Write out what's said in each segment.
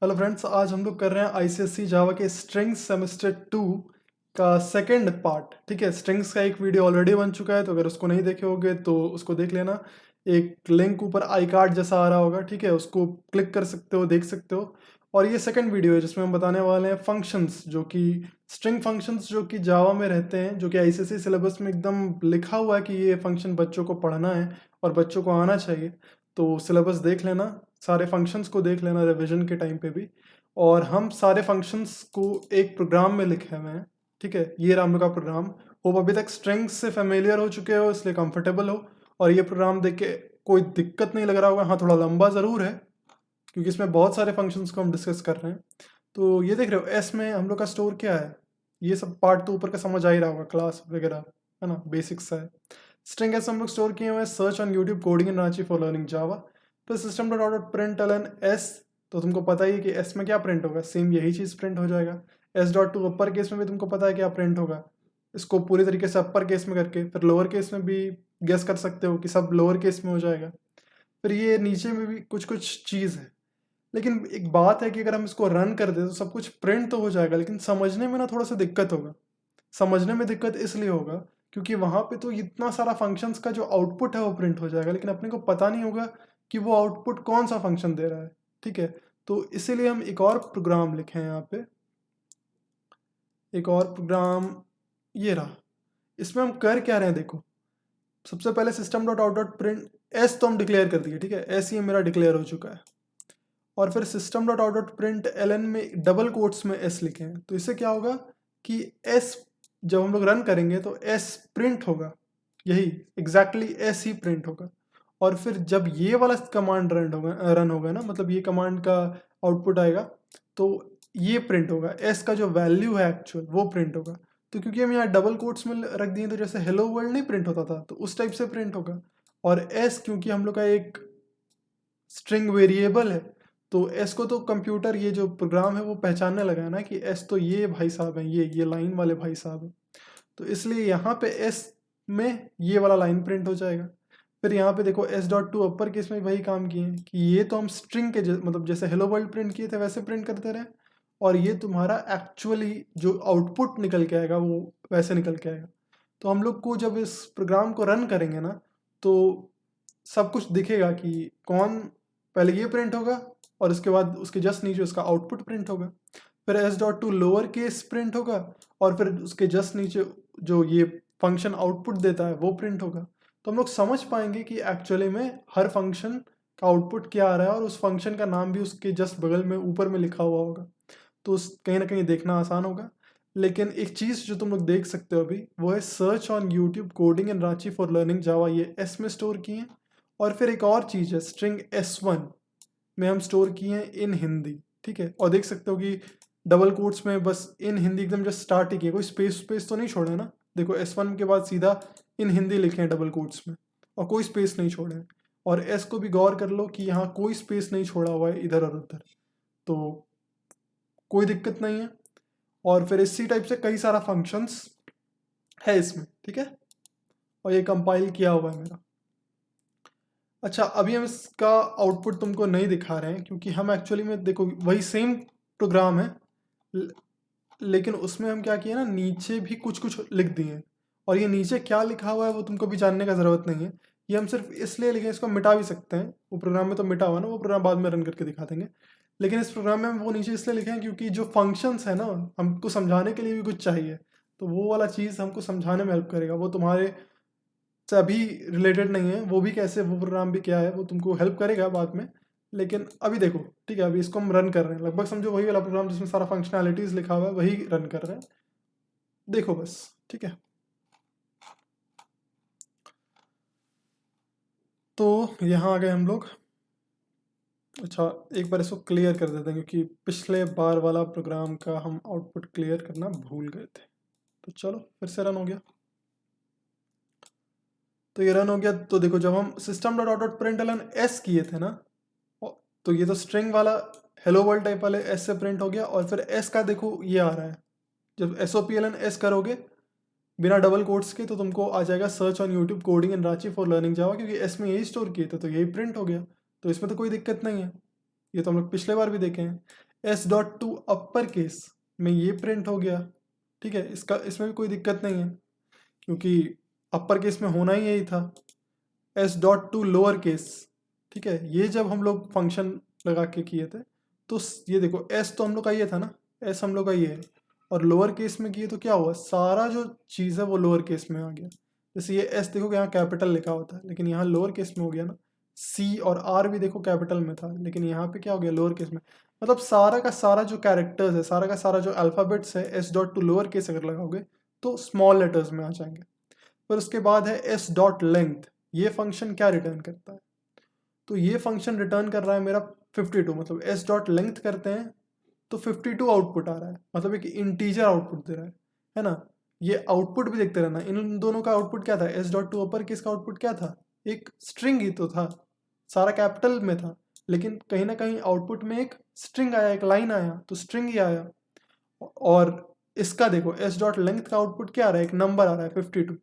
Hello friends, आज हम लोग कर रहे हैं आईसीएसई जावा के स्ट्रिंग्स सेमेस्टर 2 का सेकंड पार्ट। ठीक है, स्ट्रिंग्स का एक वीडियो ऑलरेडी बन चुका है, तो अगर उसको नहीं देखे होगे तो उसको देख लेना। एक लिंक ऊपर आई कार्ड जैसा आ रहा होगा, ठीक है, उसको क्लिक कर सकते हो, देख सकते हो। और ये सेकंड वीडियो है जिसमें हम बताने वाले हैं फंक्शंस, जो कि स्ट्रिंग फंक्शंस जो कि जावा में रहते हैं, जो कि आईसीएसई सिलेबस में एकदम लिखा हुआ है कि ये फंक्शन बच्चों को पढ़ना है और बच्चों को आना चाहिए। तो सिलेबस देख लेना, सारे फंक्शंस को देख लेना रिवीजन के टाइम पे भी। और हम सारे फंक्शंस को एक प्रोग्राम में लिखे हुए हैं। ठीक है, ये रहा हम लोग का प्रोग्राम। होप अभी तक स्ट्रिंग्स से फेमिलियर हो चुके हो, इसलिए कंफर्टेबल हो। और ये प्रोग्राम देख के कोई दिक्कत नहीं लग रहा होगा। हाँ, थोड़ा लंबा ज़रूर है क्योंकि इसमें बहुत सारे फंक्शंस को हम डिस्कस कर रहे हैं। तो ये देख रहे हो, एस में हम लोग का स्टोर क्या है। ये सब पार्ट तो ऊपर का समझ आ ही रहा होगा, क्लास वगैरह है ना, बेसिक्स है। स्ट्रिंग एस हम लोग स्टोर किए हुए हैं, search on YouTube coding in Ranchi for learning Java. फिर system dot out print Elon S, तो तुमको पता ही है कि एस में क्या प्रिंट होगा, सेम यही चीज़ प्रिंट हो जाएगा। S dot to upper case में भी तुमको पता है क्या प्रिंट होगा। इसको पूरी तरीके से अपर केस में करके फिर लोअर केस में भी गेस कर सकते हो कि सब लोअर केस में हो जाएगा। फिर ये नीचे में भी कुछ कुछ चीज़ है। लेकिन एक बात है कि अगर हम इसको रन कर दें तो सब कुछ प्रिंट तो हो जाएगा, लेकिन समझने में ना थोड़ा सा दिक्कत होगा। समझने में दिक्कत इसलिए होगा क्योंकि वहाँ पे तो इतना सारा फंक्शंस का जो आउटपुट है वो प्रिंट हो जाएगा, लेकिन अपने को पता नहीं होगा कि वो आउटपुट कौन सा फंक्शन दे रहा है। ठीक है, तो इसीलिए हम एक और प्रोग्राम लिखे हैं यहाँ पे। एक और प्रोग्राम ये रहा। इसमें हम कर क्या रहे हैं देखो। सबसे पहले system dot out dot print S तो हम डिक्लेयर कर दिए। ठीक है, एस ये मेरा डिक्लेयर हो चुका है। और फिर system dot out dot print L N में डबल कोट्स में एस लिखे हैं, तो इससे क्या होगा कि एस जब हम लोग रन करेंगे तो एस प्रिंट होगा, यही एग्जैक्टली एस ही प्रिंट होगा। और फिर जब ये वाला कमांड रन होगा ना, मतलब ये कमांड का आउटपुट आएगा, तो ये प्रिंट होगा, एस का जो वैल्यू है एक्चुअल वो प्रिंट होगा। तो क्योंकि हम यहाँ डबल कोट्स में रख दिए, तो जैसे हेलो वर्ल्ड नहीं प्रिंट होता था, तो उस टाइप से प्रिंट होगा। और एस क्योंकि हम लोग का एक स्ट्रिंग वेरिएबल है, तो एस को तो कंप्यूटर, ये जो प्रोग्राम है वो पहचानने लगा है ना कि एस तो ये भाई साहब हैं, ये लाइन वाले भाई साहब हैं। तो इसलिए यहाँ पे एस में ये वाला लाइन प्रिंट हो जाएगा। फिर यहाँ पे देखो S dot to upper case में वही काम किए हैं कि ये तो हम स्ट्रिंग के मतलब जैसे हेलो वर्ल्ड प्रिंट किए थे वैसे प्रिंट करते रहे। और ये तुम्हारा एक्चुअली जो आउटपुट निकल के आएगा वो वैसे निकल के आएगा। तो हम लोग को जब इस प्रोग्राम को रन करेंगे ना, तो सब कुछ दिखेगा कि कौन पहले ये प्रिंट होगा और उसके बाद उसके जस्ट नीचे उसका आउटपुट प्रिंट होगा। फिर S dot to lower case print होगा और फिर उसके जस्ट नीचे जो ये फंक्शन आउटपुट देता है वो प्रिंट होगा। तो हम लोग समझ पाएंगे कि एक्चुअली में हर फंक्शन का आउटपुट क्या आ रहा है और उस फंक्शन का नाम भी उसके जस्ट बगल में ऊपर में लिखा हुआ होगा। तो उस कहीं ना कहीं देखना आसान होगा। लेकिन एक चीज़ जो तुम लोग देख सकते हो अभी, वो है search on YouTube coding in Ranchi for learning Java, ये एस में स्टोर किए हैं। और फिर एक और चीज़ है स्ट्रिंग S1 में हम स्टोर किए हैं इन हिंदी। ठीक है, और देख सकते हो कि डबल कोट्स में बस इन हिंदी एकदम जस्ट स्टार्ट ही किए, कोई स्पेस स्पेस तो नहीं छोड़े ना। देखो S1 के बाद सीधा इन हिंदी लिखे हैं डबल कोट्स में, और कोई स्पेस नहीं छोड़े हैं। और एस को भी गौर कर लो कि यहाँ कोई स्पेस नहीं छोड़ा हुआ है इधर और उधर, तो कोई दिक्कत नहीं है। और फिर इसी टाइप से कई सारा फंक्शंस है इसमें। ठीक है, और ये कंपाइल किया हुआ है मेरा। अच्छा, अभी हम इसका आउटपुट तुमको नहीं दिखा रहे हैं क्योंकि हम एक्चुअली में देखो वही सेम प्रोग्राम है, ल- लेकिन उसमें हम क्या किए ना, नीचे भी कुछ कुछ लिख दिए हैं। और ये नीचे क्या लिखा हुआ है वो तुमको भी जानने का ज़रूरत नहीं है। ये हम सिर्फ इसलिए लिखे, इसको मिटा भी सकते हैं, वो प्रोग्राम में तो मिटा हुआ ना, वो प्रोग्राम बाद में रन करके दिखा देंगे। लेकिन इस प्रोग्राम में हम वो नीचे इसलिए लिखे हैं क्योंकि जो फंक्शंस है ना, हमको समझाने के लिए भी कुछ चाहिए। तो वो वाला चीज़ हमको समझाने में हेल्प करेगा, वो तुम्हारे से अभी रिलेटेड नहीं है, वो भी कैसे, वो प्रोग्राम भी क्या है, वो तुमको हेल्प करेगा बाद में। लेकिन अभी देखो, ठीक है, अभी इसको हम रन कर रहे हैं, लगभग समझो वही वाला प्रोग्राम जिसमें सारा फंक्शनैलिटीज़ लिखा हुआ है वही रन कर रहे हैं। देखो बस, ठीक है। तो यहाँ आ गए हम लोग। अच्छा, एक बार इसको क्लियर कर देते हैं क्योंकि पिछले बार वाला प्रोग्राम का हम आउटपुट क्लियर करना भूल गए थे। तो चलो फिर से रन हो गया। तो ये रन हो गया। तो देखो, जब हम system dot out dot print Elon S किए थे ना, तो ये तो स्ट्रिंग वाला हेलो वर्ल्ड टाइप वाले एस से प्रिंट हो गया। और फिर एस का देखो ये आ रहा है, जब S O P L N S करोगे बिना डबल कोट्स के, तो तुमको आ जाएगा search on YouTube coding in Ranchi for learning Java, क्योंकि एस में यही स्टोर किए थे तो यही प्रिंट हो गया। तो इसमें तो कोई दिक्कत नहीं है, ये तो हम लोग पिछले बार भी देखे हैं। S dot to upper case में ये प्रिंट हो गया, ठीक है, इसमें भी कोई दिक्कत नहीं है क्योंकि अपर केस में होना ही यही था। S dot to lower case, ठीक है, ये जब हम लोग फंक्शन लगा के किए थे तो ये देखो एस तो हम लोग का ये था ना, एस हम लोग का ये है, और लोअर केस में किए तो क्या हुआ, सारा जो चीज़ है वो लोअर केस में आ गया। जैसे ये एस देखो यहाँ कैपिटल लिखा होता है लेकिन यहाँ लोअर केस में हो गया ना, सी और आर भी देखो कैपिटल में था लेकिन यहाँ पे क्या हो गया, लोअर केस में। मतलब सारा का सारा जो कैरेक्टर्स है, सारा का सारा जो अल्फ़ाबेट्स है, S dot to lower case अगर लगाओगे तो स्मॉल लेटर्स में आ जाएंगे। फिर उसके बाद है एस डॉट लेंथ, ये फंक्शन क्या रिटर्न करता है, तो ये फंक्शन रिटर्न कर रहा है मेरा 52, मतलब एस डॉट लेंथ करते हैं तो 52 आउटपुट आ रहा है, मतलब एक इंटीजर आउटपुट दे रहा है ना। ये आउटपुट भी देखते रहना, इन दोनों का आउटपुट क्या था, S dot to upper case का आउटपुट क्या था, एक स्ट्रिंग ही तो था, सारा कैपिटल में था लेकिन कहीं ना कहीं आउटपुट में एक स्ट्रिंग आया, एक लाइन आया, तो स्ट्रिंग ही आया। और इसका देखो एस डॉट लेंथ का आउटपुट क्या आ रहा है, एक नंबर आ रहा है 52।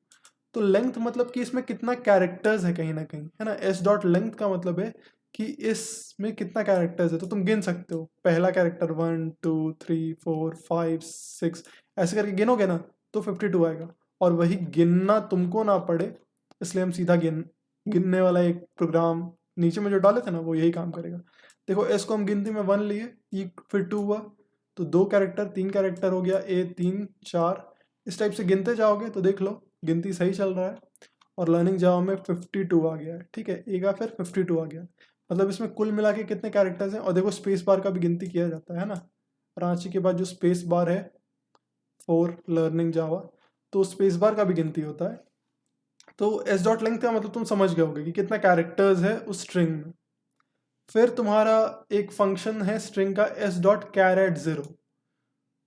तो लेंथ मतलब कि इसमें कितना कैरेक्टर्स है कहीं ना कहीं, है ना। एस डॉट लेंथ का मतलब है कि इसमें कितना कैरेक्टर्स है, तो तुम गिन सकते हो, पहला कैरेक्टर 1 2 3 4 5 6 ऐसे करके गिनोगे ना तो 52 आएगा। और वही गिनना तुमको ना पड़े इसलिए हम सीधा गिनने वाला एक प्रोग्राम नीचे में जो डाले थे ना वो यही काम करेगा। देखो एस को हम गिनती में 1 लिए, ई फिर 2 हुआ, तो 2 कैरेक्टर 3 कैरेक्टर हो गया, ए 3 4, इस टाइप से गिनते जाओगे तो देख लो गिनती सही चल रहा है। और लर्निंग जावा में 52 आ गया है, ठीक है, ए का फिर 52 आ गया, मतलब इसमें कुल मिला के कितने कैरेक्टर्स हैं। और देखो स्पेस बार का भी गिनती किया जाता है ना, रांची के बाद जो स्पेस बार है फॉर लर्निंग जावा, तो स्पेस बार का भी गिनती होता है। तो एस डॉट लेंथ का मतलब तुम समझ गए होगे कि कितना कैरेक्टर्स है उस स्ट्रिंग में। फिर तुम्हारा एक फंक्शन है स्ट्रिंग का एस डॉट कैरेट 0।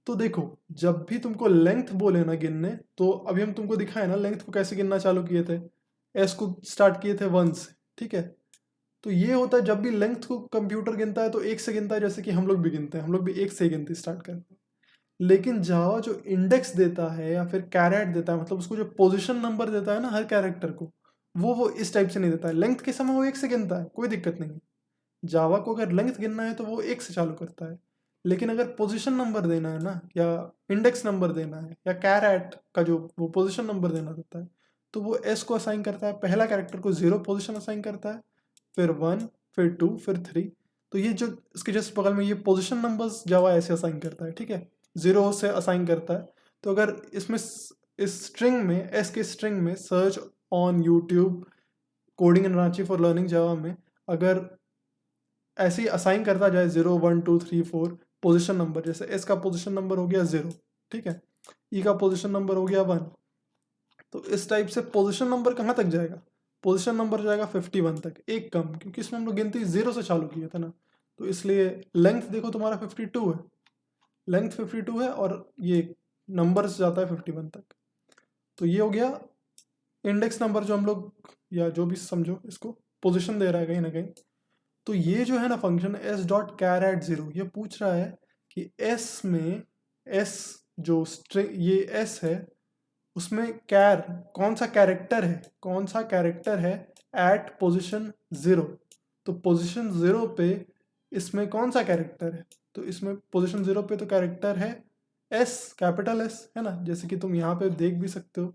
तो देखो जब भी तुमको लेंथ बोले ना गिनने, तो अभी हम तुमको दिखाए ना लेंथ को कैसे गिनना चालू किए थे, एस को स्टार्ट किए थे 1 से, ठीक है। तो ये होता है जब भी लेंथ को कंप्यूटर गिनता है तो 1 से गिनता है, जैसे कि हम लोग भी गिनते हैं, हम लोग भी 1 से गिनती स्टार्ट करते हैं। लेकिन जावा जो इंडेक्स देता है या फिर कैरेट देता है, मतलब उसको जो पोजीशन नंबर देता है ना हर कैरेक्टर को, वो इस टाइप से नहीं देता है। लेंथ के समय वो 1 से गिनता है, कोई दिक्कत नहीं है। जावा को अगर लेंथ गिनना है तो वो 1 से चालू करता है, लेकिन अगर पोजीशन नंबर देना है ना या इंडेक्स नंबर देना है या कैरेट का जो वो पोजीशन नंबर देना होता है, तो वो एस को असाइन करता है, पहला कैरेक्टर को 0 पोजीशन असाइन करता है, फिर 1 फिर 2 फिर 3। तो ये जो इसके जस्ट बगल में ये पोजीशन नंबर्स जावा ऐसे असाइन करता है, ठीक है, 0 से असाइन करता है। तो अगर इसमें इस स्ट्रिंग में, एस के स्ट्रिंग में search on YouTube coding in Ranchi for learning Java में अगर ऐसे ही असाइन करता जाए 0 1 2 3 4 पोजीशन नंबर, जैसे एस का पोजीशन नंबर हो गया 0, ठीक है, ई का पोजीशन नंबर हो गया 1, तो इस टाइप से पोजीशन नंबर कहाँ तक जाएगा, पोजीशन नंबर जाएगा 51 तक, एक कम, क्योंकि इसमें हम लोग गिनती 0 से चालू किया था ना, तो इसलिए लेंथ देखो तुम्हारा 52 है, लेंथ 52 है और ये नंबर से जाता है 51 तक। तो ये हो गया इंडेक्स नंबर जो हम लोग या जो भी समझो इसको पोजीशन दे रहा है कहीं ना कहीं। तो ये जो है ना फंक्शन एस डॉट कैरेट 0, ये पूछ रहा है कि एस में, एस जो स्ट्रिंग ये एस है उसमें कैर कौन सा कैरेक्टर है, कौन सा कैरेक्टर है एट पोजीशन 0। तो पोजीशन 0 पे इसमें कौन सा कैरेक्टर है, तो इसमें पोजीशन 0 पे तो कैरेक्टर है एस, कैपिटल एस, है ना, जैसे कि तुम यहाँ पे देख भी सकते हो,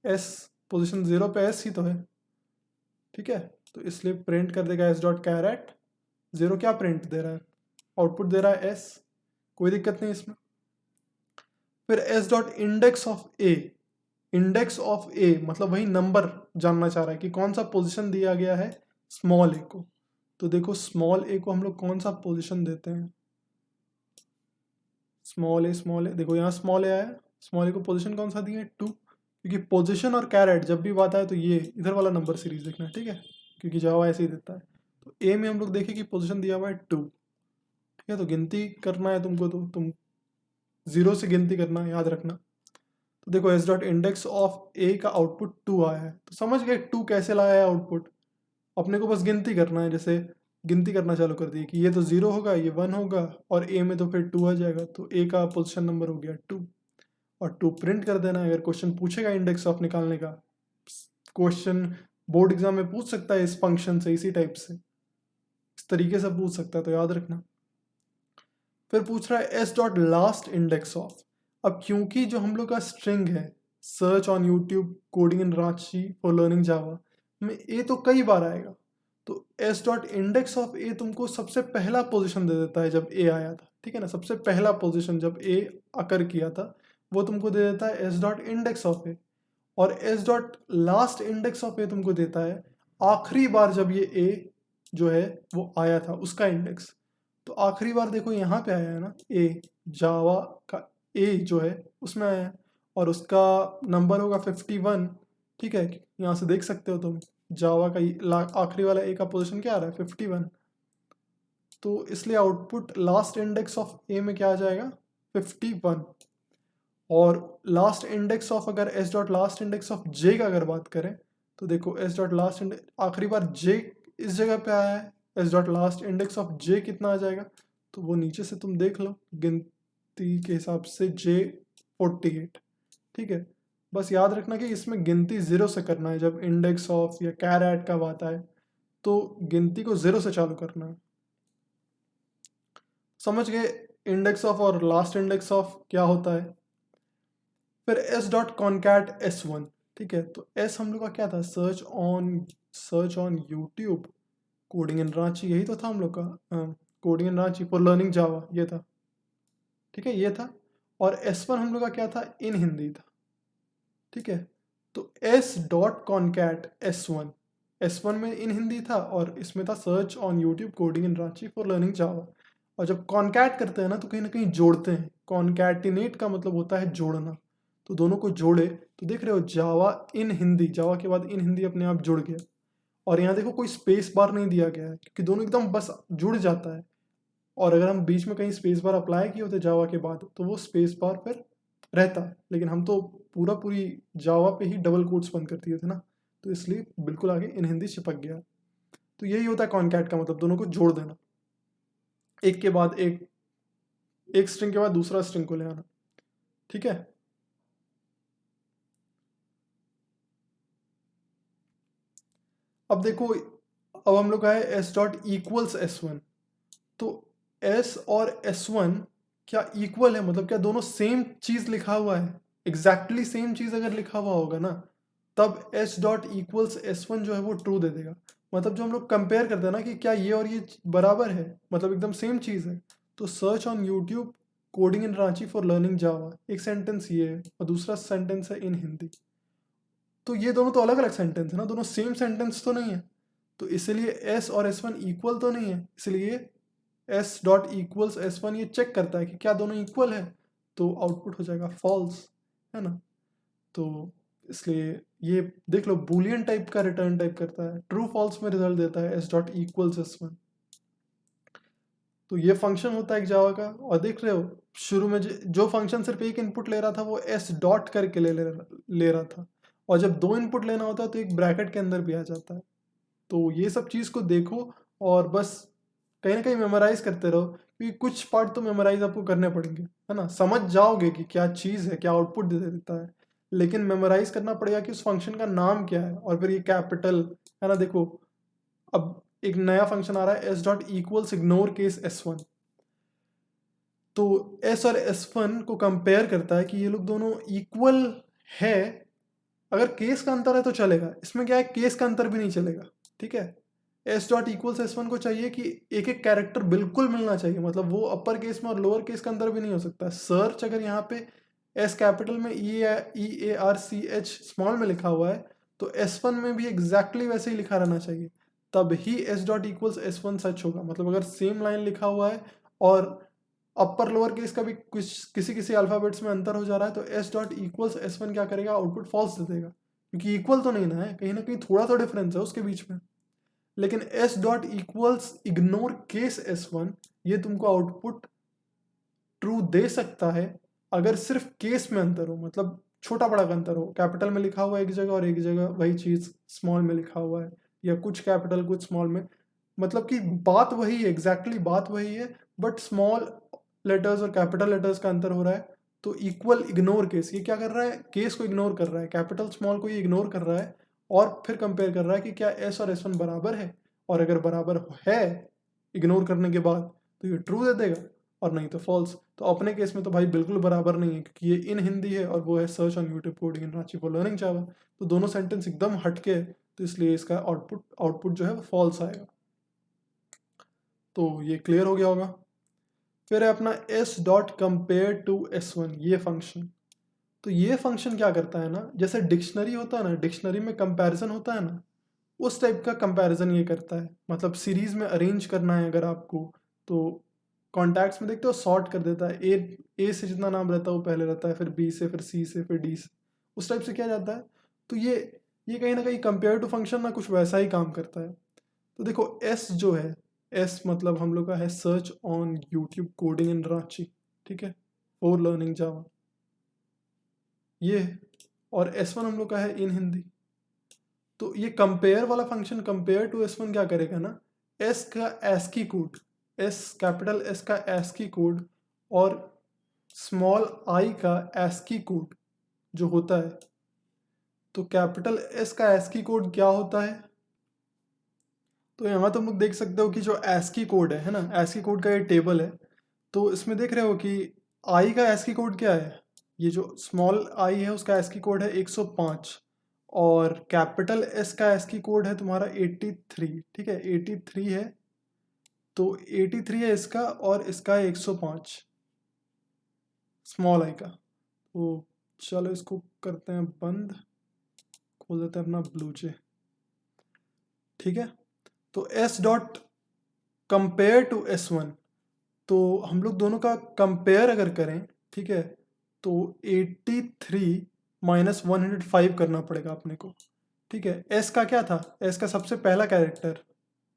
एस पोजीशन 0 पे एस ही तो है, ठीक है। तो इसलिए प्रिंट कर देगा एस डॉट कैरेट 0, क्या प्रिंट दे रहा है, आउटपुट दे रहा है एस, कोई दिक्कत नहीं इसमें। फिर S dot index of A, index of A मतलब वही नंबर जानना चाह रहा है कि कौन सा पोजीशन दिया गया है स्मॉल ए को। तो देखो स्मॉल ए को हम लोग कौन सा पोजीशन देते हैं, स्मॉल ए देखो यहाँ स्मॉल ए आया, स्मॉल ए को पोजीशन कौन सा दिया है 2, क्योंकि पोजीशन और कैरेट जब भी बात आए तो ये इधर वाला नंबर सीरीज देखना है, ठीक है, क्योंकि जावा ऐसे ही देता है। तो ए में हम लोग देखें कि पोजीशन दिया हुआ है 2, ठीक है, तो गिनती करना है तुमको तो तुम 0 से गिनती करना याद रखना। तो देखो एस डॉट इंडेक्स ऑफ ए का आउटपुट 2 आया है, तो समझ गए 2 कैसे लाया है आउटपुट, अपने को बस गिनती करना है, जैसे गिनती करना चालू कर दी कि ये तो 0 होगा, ये 1 होगा और ए में तो फिर 2 आ जाएगा, तो ए का पोजीशन नंबर हो गया 2 और 2 प्रिंट कर देना है। अगर क्वेश्चन पूछेगा इंडेक्स ऑफ निकालने का, क्वेश्चन बोर्ड एग्जाम में पूछ सकता है इस फंक्शन से, इसी टाइप से, इस तरीके से पूछ सकता है, तो याद रखना। फिर पूछ रहा है S dot last index of. अब क्योंकि जो हम लोग का स्ट्रिंग है search on YouTube coding in Ranchi for learning Java में ए तो कई बार आएगा, तो S dot index of A तुमको सबसे पहला पोजीशन दे देता है जब ए आया था, ठीक है ना। सबसे पहला पोजीशन जब ए अकर किया था वो तुमको दे देता है S dot index of A, और S dot last index of A तुमको देता है आखिरी बार जब ये ए जो है वो आया था उसका इंडेक्स। तो आखिरी बार देखो यहाँ पे आया है ना ए, जावा का ए जो है उसमें आया है और उसका नंबर होगा 51, ठीक है। यहाँ से देख सकते हो तुम जावा का आखिरी वाला ए का पोजीशन क्या आ रहा है 51, तो इसलिए output last index of A में क्या आ जाएगा 51। और लास्ट इंडेक्स ऑफ अगर S dot last index of J का अगर बात करें तो देखो एस डॉट लास्ट इंडेक्स आखिरी बार जे इस जगह पे आया है, S dot last index of J कितना आ जाएगा, तो वो नीचे से तुम देख लो गिनती के हिसाब से जे 48, ठीक है। बस याद रखना कि इसमें गिनती 0 से करना है, जब इंडेक्स ऑफ या कैर एट का बात आए तो गिनती को 0 से चालू करना है। समझ गए इंडेक्स ऑफ और लास्ट इंडेक्स ऑफ क्या होता है। फिर एस डॉट कॉनकैट S1, ठीक है। तो एस हम लोग का क्या था, search on YouTube coding in Ranchi, यही तो था हम लोग का, coding in Ranchi for learning Java ये था, ठीक है, ये था। और S1 हम लोग का क्या था, इन हिंदी था, ठीक है। तो एस डॉट कॉनकैट S1 में इन हिंदी था और इसमें था search on YouTube coding in Ranchi for learning Java. और जब कॉनकैट करते हैं ना कहीं जोड़ते हैं, कॉनकैटिनेट का मतलब होता है जोड़ना, तो दोनों को जोड़े तो देख रहे हो जावा इन हिंदी, जावा के बाद इन हिंदी अपने आप जुड़ गया। और यहाँ देखो कोई स्पेस बार नहीं दिया गया है क्योंकि दोनों एकदम बस जुड़ जाता है। और अगर हम बीच में कहीं स्पेस बार अप्लाई किए होते जावा के बाद तो वो स्पेस बार फिर रहता है, लेकिन हम तो पूरी जावा पे ही डबल कोट्स बंद कर दिए थे ना, तो इसलिए बिल्कुल आगे इन हिंदी चिपक गया। तो यही होता है कॉनकैट का मतलब, दोनों को जोड़ देना, एक के बाद एक स्ट्रिंग के बाद दूसरा स्ट्रिंग को ले आना, ठीक है। अब देखो अब हम लोग का है एस डॉट इक्वल्स S1, तो S और S1 क्या इक्वल है, मतलब क्या दोनों सेम चीज लिखा हुआ है, एग्जैक्टली सेम चीज अगर लिखा हुआ होगा ना तब S डॉट इक्वल्स S1 जो है वो ट्रू दे देगा। मतलब जो हम लोग कंपेयर करते हैं ना कि क्या ये और ये बराबर है, मतलब एकदम सेम चीज है, तो search on YouTube coding in Ranchi for learning Java, एक सेंटेंस ये है और दूसरा सेंटेंस है इन हिंदी, तो ये दोनों तो अलग अलग सेंटेंस है ना, दोनों सेम सेंटेंस तो नहीं है, तो इसलिए S और S1 इक्वल तो नहीं है, इसलिए S डॉट इक्वल्स S1 ये चेक करता है कि क्या दोनों इक्वल है, तो आउटपुट हो जाएगा फॉल्स, है ना। तो इसलिए ये देख लो बूलियन टाइप का रिटर्न टाइप करता है, ट्रू फॉल्स में रिजल्ट देता है S डॉट इक्वल्स S1। तो ये फंक्शन होता है एक जावा का, और देख रहे हो शुरू में जो फंक्शन सिर्फ एक इनपुट ले रहा था वो S डॉट करके ले रहा था, और जब दो इनपुट लेना होता है तो एक ब्रैकेट के अंदर भी आ जाता है। तो ये सब चीज़ को देखो और बस कहीं ना कहीं मेमोराइज करते रहो, क्योंकि कुछ पार्ट तो मेमोराइज आपको करने पड़ेंगे, है ना। समझ जाओगे कि क्या चीज़ है, क्या आउटपुट दे देता है, लेकिन मेमोराइज करना पड़ेगा कि उस फंक्शन का नाम क्या है, और फिर ये कैपिटल है ना। देखो अब एक नया फंक्शन आ रहा है S dot equals ignore case S1, तो S और S1 को कंपेयर करता है कि ये लोग दोनों इक्वल है। अगर केस का अंतर है तो चलेगा, इसमें क्या है केस का अंतर भी नहीं चलेगा, ठीक है। S डॉट इक्वल्स S1 को चाहिए कि एक एक कैरेक्टर बिल्कुल मिलना चाहिए, मतलब वो अपर केस में और लोअर केस का अंतर भी नहीं हो सकता। सर्च अगर यहाँ पे S कैपिटल में EARCH स्मॉल में लिखा हुआ है तो S1 में भी एग्जैक्टली वैसे ही लिखा रहना चाहिए, तब ही S डॉट इक्वल्स S1 सच होगा। मतलब अगर सेम लाइन लिखा हुआ है और अपर लोअर केस का भी कुछ किसी अल्फाबेट्स में अंतर हो जा रहा है तो S डॉट इक्वल्स S1 क्या करेगा, आउटपुट फॉल्स दे देगा, क्योंकि इक्वल तो नहीं ना कहीं थोड़ा तो डिफरेंस है उसके बीच में। लेकिन S dot equals ignore case S1 ये तुमको आउटपुट ट्रू दे सकता है अगर सिर्फ केस में अंतर हो, मतलब छोटा बड़ा का अंतर हो, कैपिटल में लिखा हुआ है एक जगह और एक जगह वही चीज़ स्मॉल में लिखा हुआ है, या कुछ कैपिटल कुछ स्मॉल में, मतलब कि बात वही है, एग्जैक्टली बात वही है, बट स्मॉल लेटर्स और कैपिटल लेटर्स का अंतर हो रहा है। तो इक्वल इग्नोर केस, ये क्या कर रहा है, केस को इग्नोर कर रहा है, कैपिटल स्मॉल को ये इग्नोर कर रहा है और फिर कंपेयर कर रहा है कि क्या S और S1 बराबर है, और अगर बराबर है इग्नोर करने के बाद तो ये ट्रू दे देगा, और नहीं तो फॉल्स। तो अपने केस में तो भाई बिल्कुल बराबर नहीं है, क्योंकि ये इन हिंदी है और वो है search on YouTube coding in Ranchi for learning Java. तो दोनों सेंटेंस एकदम हटके है, तो इसलिए इसका आउटपुट जो है वो फॉल्स आएगा। तो ये क्लियर हो गया होगा। फिर है अपना S dot compare to S1, ये फंक्शन। तो ये फंक्शन क्या करता है ना, जैसे डिक्शनरी होता है ना, डिक्शनरी में कंपैरिजन होता है ना, उस टाइप का कंपैरिजन ये करता है। मतलब सीरीज में अरेंज करना है अगर आपको, तो कॉन्टैक्ट्स में देखते हो सॉर्ट कर देता है, ए से जितना नाम रहता है वो पहले रहता है, फिर बी से, फिर सी से, फिर डी से, उस टाइप से किया जाता है। तो ये कहीं ना कहीं कंपेयर टू फंक्शन ना कुछ वैसा ही काम करता है। तो देखो एस जो है, एस मतलब हम लोग का है search on YouTube coding in Ranchi, ठीक है, फॉर लर्निंग जावा ये है। और S1 हम लोग का है इन हिंदी। तो ये कंपेयर वाला फंक्शन कंपेयर टू S1 क्या करेगा ना, एस का ASCII कोड, कैपिटल एस का ASCII कोड और स्मॉल आई का ASCII कोड जो होता है। तो कैपिटल एस का ASCII कोड क्या होता है, तो यहाँ तुम लोग देख सकते हो कि जो ASCII कोड है ना, ASCII कोड का ये टेबल है। तो इसमें देख रहे हो कि आई का ASCII कोड क्या है, ये जो स्मॉल आई है उसका ASCII कोड है 105, और कैपिटल एस का ASCII कोड है तुम्हारा 83, ठीक है 83 है। तो 83 है इसका, और इसका है 105 स्मॉल आई का। तो चलो इसको करते हैं बंद, खोल देते हैं अपना ब्लूजे, ठीक है। तो S dot compare to S1, तो हम लोग दोनों का कंपेयर अगर करें, ठीक है, तो 83 माइनस 105 करना पड़ेगा अपने को, ठीक है। एस का क्या था, एस का सबसे पहला कैरेक्टर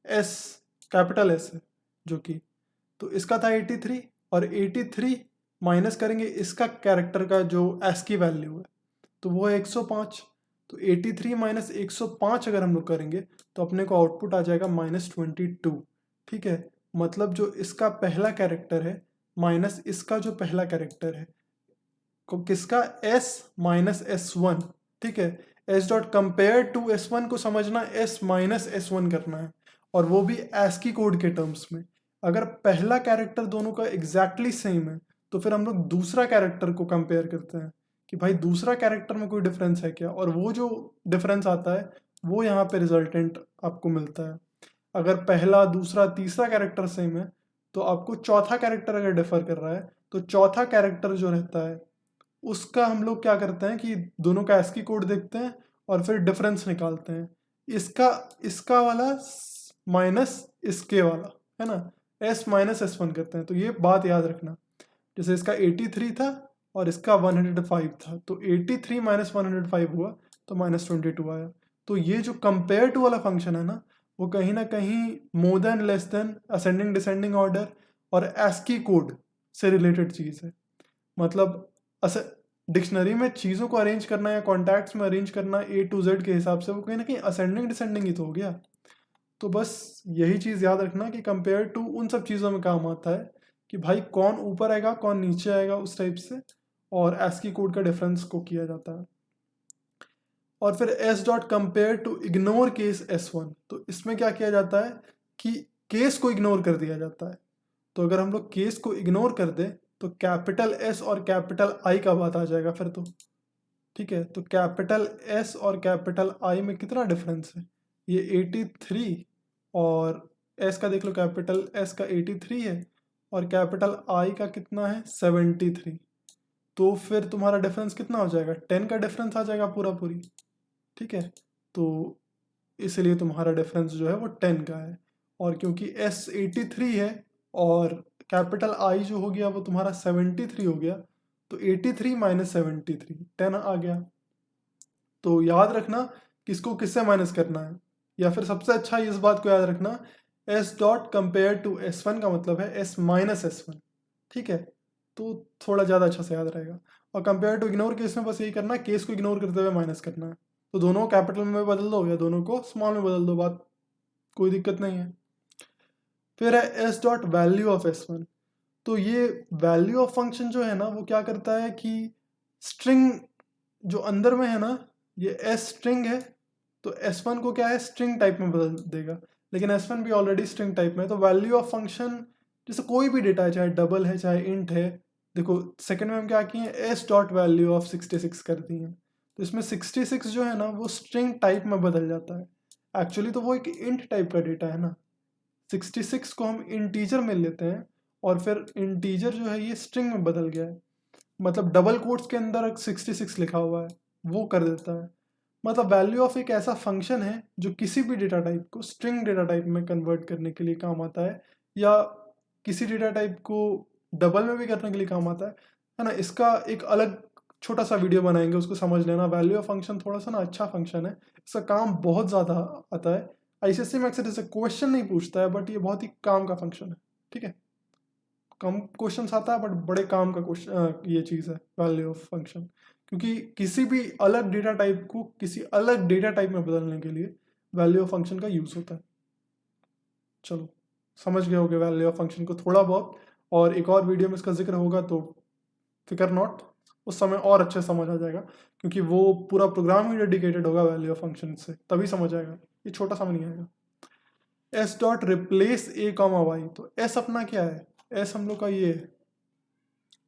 एस, कैपिटल एस है जो कि, तो इसका था 83, और 83 माइनस करेंगे इसका कैरेक्टर का जो एस की वैल्यू है, तो वो है 105। तो 83 माइनस 105 अगर हम लोग करेंगे तो अपने को आउटपुट आ जाएगा -22, ठीक है। मतलब जो इसका पहला कैरेक्टर है माइनस इसका जो पहला कैरेक्टर है, को किसका, S माइनस S1, ठीक है। S dot compare to S1 को समझना S माइनस S1 करना है, और वो भी ASCII कोड के टर्म्स में। अगर पहला कैरेक्टर दोनों का एग्जैक्टली सेम है तो फिर हम लोग दूसरा कैरेक्टर को कंपेयर करते हैं कि भाई दूसरा कैरेक्टर में कोई डिफरेंस है क्या, और वो जो डिफरेंस आता है वो यहाँ पे रिजल्टेंट आपको मिलता है। अगर पहला दूसरा तीसरा कैरेक्टर सेम है तो आपको चौथा कैरेक्टर अगर डिफर कर रहा है तो चौथा कैरेक्टर जो रहता है उसका हम लोग क्या करते हैं कि दोनों का ASCII कोड देखते हैं और फिर डिफरेंस निकालते हैं, इसका इसका वाला माइनस इसके वाला, है ना, S माइनस S1 करते हैं। तो ये बात याद रखना, जैसे इसका 83 था और इसका 105 था, तो 83 माइनस 105 हुआ तो -22 आया। तो ये जो कंपेयर टू वाला फंक्शन है ना, वो कहीं ना कहीं more than less than ascending descending order और ASCII कोड से रिलेटेड चीज़ है। मतलब डिक्शनरी में चीज़ों को अरेंज करना या कॉन्टैक्ट्स में अरेंज करना A to Z के हिसाब से, वो कहीं ना कहीं असेंडिंग डिसेंडिंग ही तो हो गया। तो बस यही चीज़ याद रखना कि कंपेयर टू उन सब चीज़ों में काम आता है कि भाई कौन ऊपर आएगा कौन नीचे आएगा उस टाइप से, और ASCII कोड का डिफरेंस को किया जाता है। और फिर S dot compare to ignore case S1, तो इसमें क्या किया जाता है कि केस को इग्नोर कर दिया जाता है। तो अगर हम लोग केस को इग्नोर कर दें तो कैपिटल S और कैपिटल I का बात आ जाएगा फिर तो, ठीक है। तो कैपिटल S और कैपिटल I में कितना डिफरेंस है, ये 83, और S का देख लो, कैपिटल S का 83 है और कैपिटल I का कितना है 73। तो फिर तुम्हारा डिफरेंस कितना हो जाएगा, 10 का डिफरेंस आ जाएगा पूरा पूरी, ठीक है। तो इसलिए तुम्हारा डिफरेंस जो है वो 10 का है, और क्योंकि S 83 है और कैपिटल I जो हो गया वो तुम्हारा 73 हो गया, तो 83 माइनस 73 10 आ गया। तो याद रखना किसको किससे माइनस करना है, या फिर सबसे अच्छा इस बात को याद रखना, S dot compare to S1 का मतलब है S माइनस S1, ठीक है। तो थोड़ा ज़्यादा अच्छा से याद रहेगा। और कंपेयर टू इग्नोर केस में बस यही करना है, केस को इग्नोर करते हुए माइनस करना है। तो दोनों कैपिटल में बदल दो या दोनों को स्मॉल में बदल दो, बात कोई दिक्कत नहीं है। फिर है S dot value of S1, तो ये वैल्यू ऑफ फंक्शन जो है ना वो क्या करता है कि स्ट्रिंग जो अंदर में है ना, ये S स्ट्रिंग है, तो S1 को क्या है स्ट्रिंग टाइप में बदल देगा, लेकिन S1 भी ऑलरेडी स्ट्रिंग टाइप में है। तो वैल्यू ऑफ फंक्शन जैसे कोई भी डेटा है, चाहे डबल है चाहे इंट है, देखो सेकंड में हम क्या किए हैं, एस डॉट वैल्यू ऑफ 66 कर दी है। तो इसमें 66 जो है ना वो स्ट्रिंग टाइप में बदल जाता है। एक्चुअली तो वो एक इंट टाइप का डेटा है ना, 66 को हम इंटीजर में लेते हैं और फिर इंटीजर जो है ये स्ट्रिंग में बदल गया है, मतलब डबल कोट्स के अंदर 66 लिखा हुआ है वो कर देता है। मतलब वैल्यू ऑफ एक ऐसा फंक्शन है जो किसी भी डेटा टाइप को स्ट्रिंग डेटा टाइप में कन्वर्ट करने के लिए काम आता है, या किसी डेटा टाइप को डबल में भी करने के लिए काम आता है ना। इसका एक अलग छोटा सा वीडियो बनाएंगे, उसको समझ लेना। वैल्यू ऑफ फंक्शन थोड़ा सा ना अच्छा फंक्शन है, इसका काम बहुत ज़्यादा आता है। आईसीएससी में अक्सर ऐसे क्वेश्चन नहीं पूछता है, बट ये बहुत ही काम का फंक्शन है, ठीक है। कम क्वेश्चन आता है बट बड़े काम का क्वेश्चन ये चीज़ है वैल्यू ऑफ फंक्शन, क्योंकि किसी भी अलग डेटा टाइप को किसी अलग डेटा टाइप में बदलने के लिए वैल्यू ऑफ फंक्शन का यूज़ होता है। चलो समझ गए होगे वैल्यू ऑफ फंक्शन को थोड़ा बहुत, और एक और वीडियो में इसका जिक्र होगा तो फिकर नॉट, उस समय और अच्छे समझ आ जाएगा, क्योंकि वो पूरा प्रोग्राम ही डेडिकेटेड होगा वैल्यू ऑफ फंक्शन से, तभी समझ आएगा, ये छोटा समझ नहीं आएगा। S dot replace A comma Y, तो एस अपना क्या है, एस हम लोग का ये है,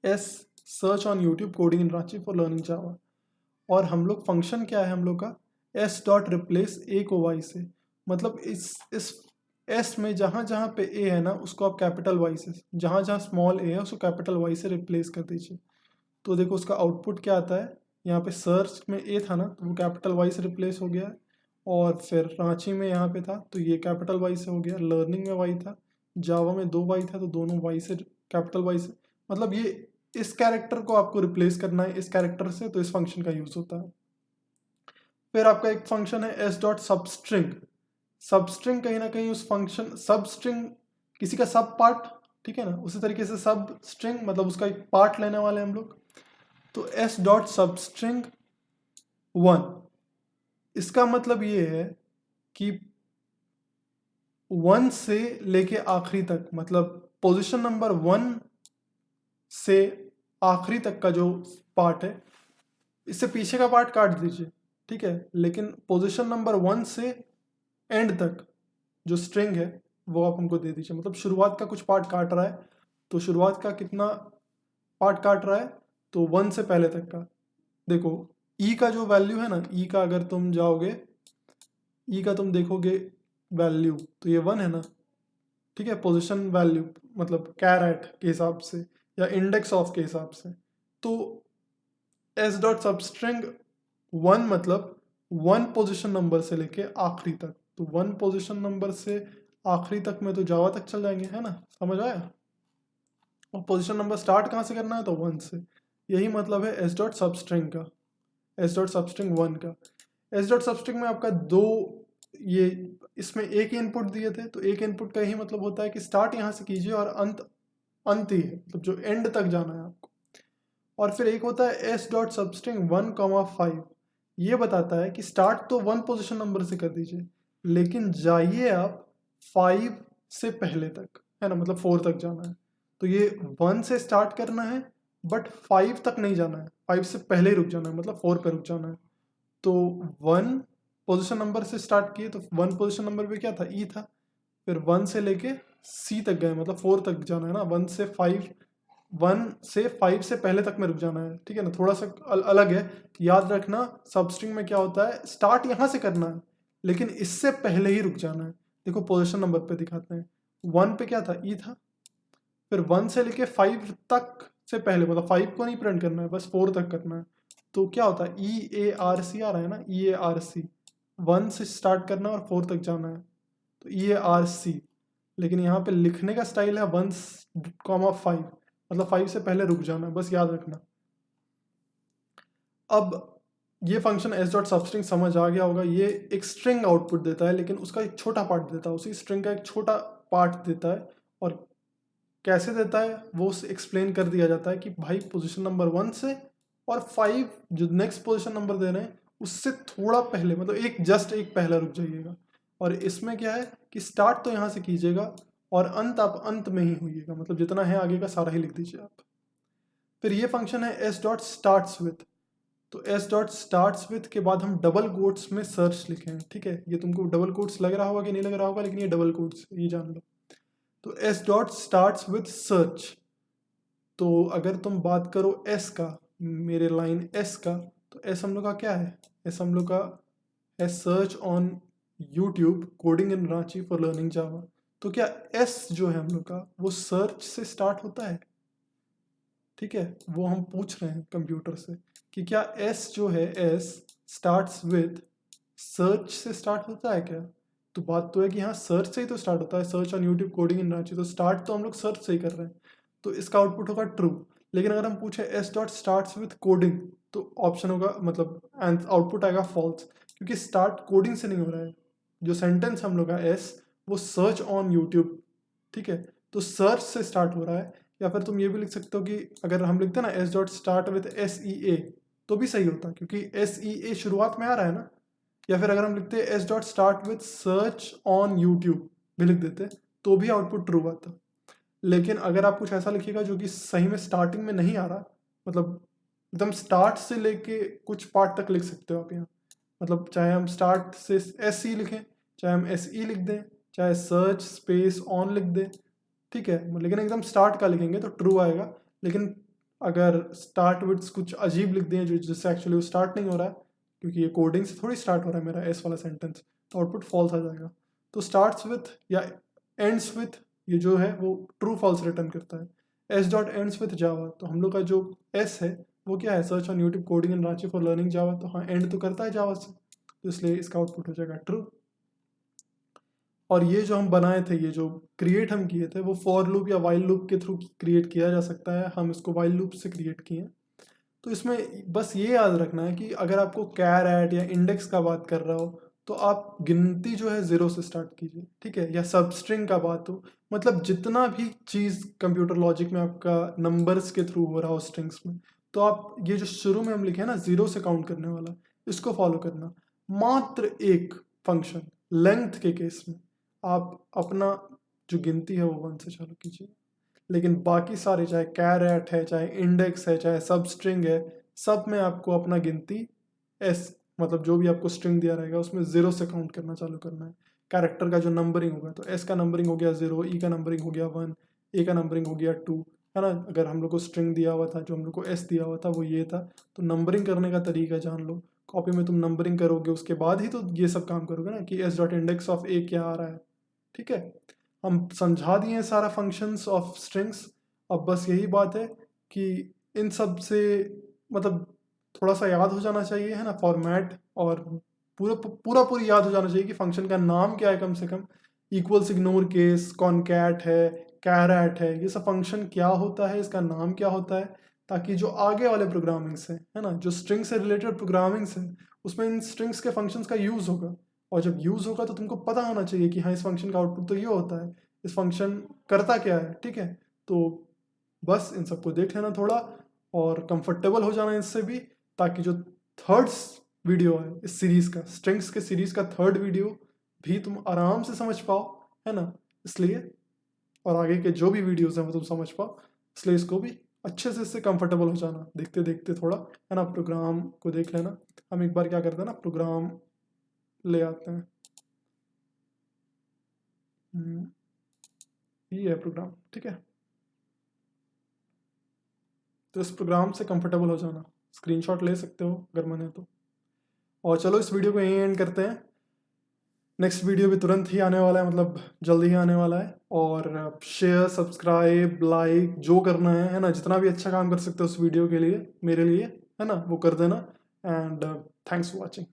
S search on YouTube coding in Ranchi for learning Java, और हम लोग फंक्शन क्या है हम लोग का, एस डॉट रिप्लेस ए को वाई से, मतलब इस एस में जहाँ जहाँ पे ए है ना उसको आप कैपिटल वाई से, जहाँ जहाँ स्मॉल ए है उसको कैपिटल वाई से रिप्लेस कर दीजिए। तो देखो उसका आउटपुट क्या आता है, यहाँ पे सर्च में ए था ना तो वो कैपिटल वाई से रिप्लेस हो गया है, और फिर रांची में यहाँ पे था तो ये कैपिटल वाई से हो गया, लर्निंग में वाई था, जावा में 2 वाई था तो दोनों वाई से कैपिटल वाई से, मतलब ये इस कैरेक्टर को आपको रिप्लेस करना है इस कैरेक्टर से, तो इस फंक्शन का यूज होता है। फिर आपका एक फंक्शन है एस डॉट सबस्ट्रिंग, सबस्ट्रिंग कहीं ना कहीं उस फंक्शन सबस्ट्रिंग किसी का सब पार्ट, ठीक है ना, उसी तरीके से सब स्ट्रिंग मतलब उसका एक पार्ट लेने वाले हम लोग। तो एस डॉट सबस्ट्रिंग 1, इसका मतलब ये है कि 1 से लेके आखिरी तक, मतलब पोजीशन नंबर 1 से आखिरी तक का जो पार्ट है, इससे पीछे का पार्ट काट दीजिए, ठीक है, लेकिन पोजीशन नंबर 1 से एंड तक जो स्ट्रिंग है वो आप हमको दे दीजिए। मतलब शुरुआत का कुछ पार्ट काट रहा है, तो शुरुआत का कितना पार्ट काट रहा है, तो 1 से पहले तक का। देखो ई का जो वैल्यू है ना, ई का अगर तुम जाओगे, ई का तुम देखोगे वैल्यू तो ये 1 है ना, ठीक है, पोजीशन वैल्यू मतलब कैरेट के हिसाब से या इंडेक्स ऑफ के हिसाब से। तो एस डॉट सबस्ट्रिंग 1 मतलब 1 पोजीशन नंबर से लेके आखिरी तक, तो 1 पोजीशन नंबर से आखिरी तक में तो जावा तक चल जाएंगे, है ना, समझ आया। और पोजीशन नंबर स्टार्ट कहाँ से करना है, तो 1 से। यही मतलब है एस डॉट सबस्ट्रिंग का, एस डॉट सबस्ट्रिंग 1 का। एस डॉट सबस्ट्रिंग में आपका 2 ये, इसमें एक ही इनपुट दिए थे, तो एक इनपुट का यही मतलब होता है कि स्टार्ट यहाँ से कीजिए और अंत अंत ही है, मतलब जो एंड तक जाना है आपको। और फिर एक होता है एस डॉट सबस्ट्रिंग 1,5, ये बताता है कि स्टार्ट तो 1 पोजीशन नंबर से कर दीजिए, लेकिन जाइए आप 5 से पहले तक, है ना, मतलब 4 तक जाना है। तो ये 1 से स्टार्ट करना है बट 5 तक नहीं जाना है, 5 से पहले ही रुक जाना है, मतलब 4 पे रुक जाना है। तो 1 पोजीशन नंबर से स्टार्ट किए, तो 1 पोजीशन नंबर पे क्या था, ई था, फिर 1 से लेके सी तक गए, मतलब 4 तक जाना है ना, 1 से 5 से पहले तक में रुक जाना है, ठीक है ना, थोड़ा सा अलग है। याद रखना सबस्ट्रिंग में क्या होता है, स्टार्ट यहाँ से करना है लेकिन इससे पहले ही रुक जाना है। देखो पोजीशन नंबर पे दिखाते हैं, 1 पे क्या था, ई था, फिर 1 से लेके 5 तक से पहले, मतलब 5 को नहीं प्रिंट करना है, बस 4 तक करना है। तो क्या होता है, ई ए आर सी आ रहा है ना, ई ए आर सी, 1 से स्टार्ट करना है और 4 तक जाना है, तो ई ए आर सी। लेकिन यहाँ पे लिखने का स्टाइल है 1,5, मतलब 5 से पहले रुक जाना है, बस याद रखना। अब ये फंक्शन एस डॉट सबस्ट्रिंग समझ आ गया होगा, ये एक स्ट्रिंग आउटपुट देता है, लेकिन उसका एक छोटा पार्ट देता है, उसी स्ट्रिंग का एक छोटा पार्ट देता है। और कैसे देता है वो एक्सप्लेन कर दिया जाता है कि भाई पोजीशन नंबर 1 से और 5 जो नेक्स्ट पोजीशन नंबर दे रहे हैं उससे थोड़ा पहले, मतलब एक पहले रुक जाइएगा। और इसमें क्या है कि स्टार्ट तो यहाँ से कीजिएगा और अंत आप अंत में ही होइएगा, मतलब जितना है आगे का सारा ही लिख दीजिए आप। फिर ये फंक्शन है एस डॉट स्टार्ट्स विथ, तो एस डॉट स्टार्ट्स विथ के बाद हम डबल कोट्स में सर्च लिखे हैं, ठीक है, ये तुमको डबल कोट्स लग रहा होगा कि नहीं लग रहा होगा, लेकिन ये डबल कोट्स, ये जान लो। तो S dot starts with search. तो अगर तुम बात करो एस का, मेरे लाइन एस का, तो एस हम लोग का क्या है? एस हम लोग का है search on YouTube coding in Ranchi for learning Java. तो क्या एस जो है हम लोग का वो सर्च से स्टार्ट होता है? ठीक है, वो हम पूछ रहे हैं कंप्यूटर से कि क्या एस जो है एस स्टार्ट्स विथ सर्च से स्टार्ट होता है क्या? तो बात तो है कि हाँ सर्च से ही तो स्टार्ट होता है, search on YouTube coding in Ranchi, तो स्टार्ट तो हम लोग सर्च से ही कर रहे हैं, तो इसका आउटपुट होगा ट्रू। लेकिन अगर हम पूछे S dot starts with coding, तो ऑप्शन होगा मतलब आउटपुट आएगा फॉल्स, क्योंकि स्टार्ट कोडिंग से नहीं हो रहा है। जो सेंटेंस हम लोग का एस वो सर्च ऑन यूट्यूब, ठीक है, तो सर्च से स्टार्ट हो रहा है। या फिर तुम ये भी लिख सकते हो कि अगर हम लिखते हैं ना S dot start with S E A, तो भी सही होता क्योंकि एस ई ए शुरुआत में आ रहा है ना। या फिर अगर हम लिखते हैं S dot start with search on YouTube भी लिख देते तो भी आउटपुट ट्रू आता। लेकिन अगर आप कुछ ऐसा लिखिएगा जो कि सही में स्टार्टिंग में नहीं आ रहा, मतलब एकदम स्टार्ट से लेके कुछ पार्ट तक लिख सकते हो आप यहाँ, मतलब चाहे हम स्टार्ट से एस ई लिखें, चाहे हम एस ई लिख दें, चाहे सर्च स्पेस ऑन लिख दें, ठीक है, लेकिन एकदम स्टार्ट का लिखेंगे तो ट्रू आएगा। लेकिन अगर स्टार्ट विथ कुछ अजीब लिख दें जो जिससे एक्चुअली वो स्टार्ट नहीं हो रहा है, क्योंकि ये कोडिंग से थोड़ी स्टार्ट हो रहा है मेरा एस वाला सेंटेंस, तो आउटपुट फॉल्स आ जाएगा। तो स्टार्ट्स विथ या एंड्स विथ ये जो है वो ट्रू फॉल्स रिटर्न करता है। एस डॉट एंड्स विथ जावा, तो हम लोग का जो एस है वो क्या है? Search on YouTube coding in Ranchi for learning Java, तो हाँ एंड तो करता है जावा से, तो इसलिए इसका आउटपुट हो जाएगा ट्रू। और ये जो हम बनाए थे, ये जो क्रिएट हम किए थे, वो फॉर लूप या वाइल लूप के थ्रू क्रिएट किया जा सकता है। हम इसको वाइल लूप से क्रिएट किए हैं। तो इसमें बस ये याद रखना है कि अगर आपको कैर एट या इंडेक्स का बात कर रहा हो तो आप गिनती जो है 0 से स्टार्ट कीजिए, ठीक है, या सबस्ट्रिंग का बात हो, मतलब जितना भी चीज़ कंप्यूटर लॉजिक में आपका नंबर्स के थ्रू हो रहा हो स्ट्रिंग्स में, तो आप ये जो शुरू में हम लिखे हैं ना 0 से काउंट करने वाला, इसको फॉलो करना। मात्र एक फंक्शन लेंथ के केस में आप अपना जो गिनती है वो 1 से चालू कीजिए, लेकिन बाकी सारे चाहे कैरेट है, चाहे इंडेक्स है, चाहे सब स्ट्रिंग है, सब में आपको अपना गिनती एस मतलब जो भी आपको स्ट्रिंग दिया रहेगा उसमें 0 से काउंट करना चालू करना है। कैरेक्टर का जो नंबरिंग होगा, तो एस का नंबरिंग हो गया 0, ई का नंबरिंग हो गया 1, ए का नंबरिंग हो गया 2, है ना। अगर हम लोग को स्ट्रिंग दिया हुआ था, जो हम लोग को एस दिया हुआ था वो ये था, तो नंबरिंग करने का तरीका जान लो। कॉपी में तुम नंबरिंग करोगे उसके बाद ही तो ये सब काम करोगे ना, कि एस डॉट इंडेक्स ऑफ ए क्या आ रहा है, ठीक है। हम समझा दिए सारा फंक्शंस ऑफ स्ट्रिंग्स। अब बस यही बात है कि इन सब से मतलब थोड़ा सा याद हो जाना चाहिए, है ना, फॉर्मेट, और पूरी याद हो जाना चाहिए कि फंक्शन का नाम क्या है कम से कम। इक्वल्स, इग्नोर केस, कॉनकैट है, कैरेट है, ये सब फंक्शन क्या होता है, इसका नाम क्या होता है, ताकि जो आगे वाले प्रोग्रामिंग्स है ना, जो स्ट्रिंग से रिलेटेड प्रोग्रामिंग्स है, उसमें इन स्ट्रिंग्स के फंक्शंस का यूज़ होगा। और जब यूज़ होगा तो तुमको पता होना चाहिए कि हाँ इस फंक्शन का आउटपुट तो ये होता है, इस फंक्शन करता क्या है, ठीक है। तो बस इन सबको देख लेना थोड़ा और कंफर्टेबल हो जाना इससे भी, ताकि जो थर्ड वीडियो है इस सीरीज़ का, स्ट्रिंग्स के सीरीज़ का थर्ड वीडियो भी तुम आराम से समझ पाओ, है ना। इसलिए और आगे के जो भी वीडियोज़ हैं वो तुम समझ पाओ, इसलिए इसको भी अच्छे से इससे कंफर्टेबल हो जाना देखते देखते थोड़ा, है ना। प्रोग्राम को देख लेना। हम एक बार क्या करते हैं ना, प्रोग्राम ले आते हैं। ये है प्रोग्राम, ठीक है। तो इस प्रोग्राम से कंफर्टेबल हो जाना, स्क्रीनशॉट ले सकते हो अगर मन है तो। और चलो इस वीडियो को यहीं एंड करते हैं। नेक्स्ट वीडियो भी तुरंत ही आने वाला है, मतलब जल्दी ही आने वाला है। और शेयर, सब्सक्राइब, लाइक जो करना है ना, जितना भी अच्छा काम कर सकते हो उस वीडियो के लिए मेरे लिए, है ना, वो कर देना। And thanks for watching.